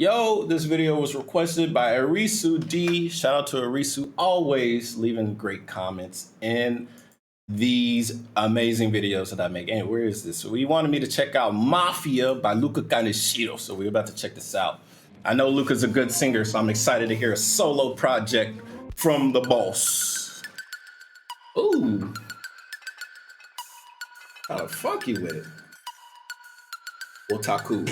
Yo, this video was requested by Arisu D. Shout out to Arisu, always leaving great comments in these amazing videos that I make. And where is this? So he wanted me to check out Mafia by Luca Kaneshiro. So we're about to check this out. I know Luca's a good singer, so I'm excited to hear a solo project from the boss. Ooh. How funky with it. Otaku.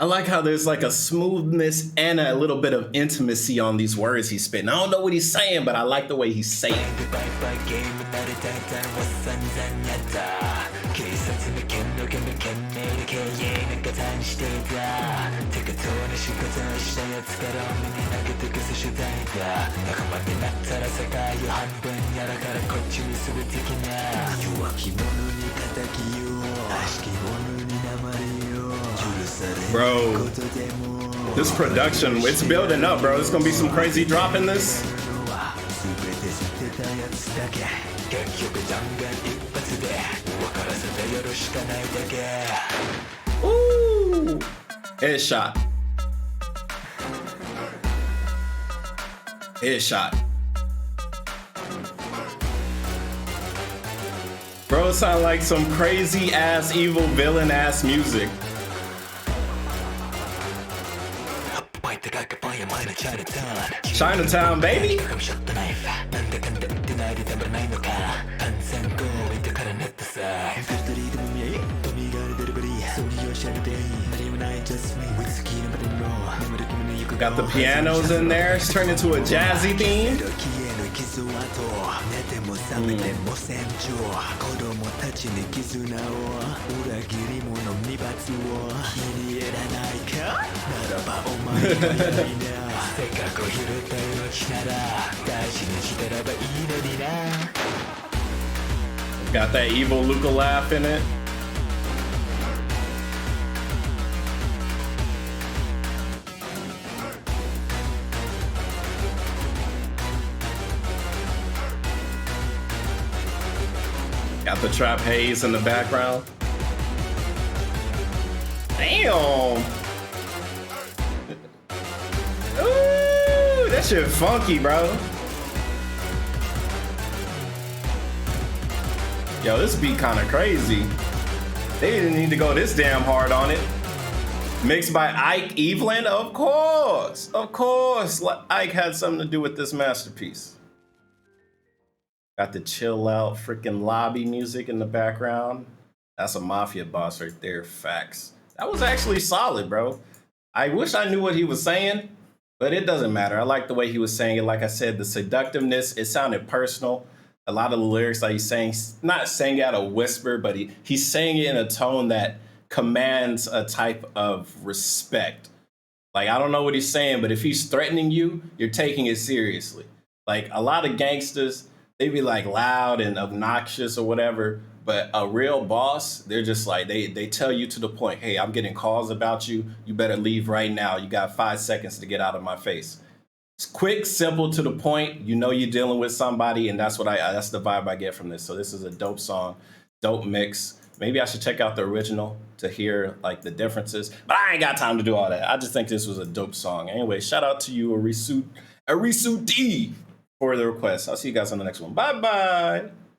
I like how there's like a smoothness and a little bit of intimacy on these words he's spitting. I don't know what he's saying, but I like the way he's saying it. Bro, this production, it's building up, bro. It's gonna be some crazy drop in this. Ooh, headshot. Headshot. Bro, it sounds like some crazy ass, evil villain ass music. Chinatown, baby. Got the pianos in there. It's turned into a jazzy theme. Got that evil Luca laugh in it. Got the trap haze in the background. Damn. Ooh, that shit funky, bro. Yo, this beat kind of crazy. They didn't need to go this damn hard on it. Mixed by Ike Evelyn, of course. Of course, Ike had something to do with this masterpiece. Got the chill out freaking lobby music in the background. That's a Mafia boss right there, facts. That was actually solid, bro. I wish I knew what he was saying, but it doesn't matter. I like the way he was saying it. Like I said, the seductiveness, it sounded personal. A lot of the lyrics that he's saying, not saying it at a whisper, but he's saying it in a tone that commands a type of respect. Like, I don't know what he's saying, but if he's threatening you, you're taking it seriously. Like, a lot of gangsters, they be like loud and obnoxious or whatever, but a real boss, they're just like, they tell you to the point, hey, I'm getting calls about you. You better leave right now. You got 5 seconds to get out of my face. It's quick, simple, to the point. You know you're dealing with somebody, and that's that's the vibe I get from this. So this is a dope song, dope mix. Maybe I should check out the original to hear like the differences, but I ain't got time to do all that. I just think this was a dope song. Anyway, shout out to you, Arisu D, for the request. I'll see you guys on the next one. Bye-bye.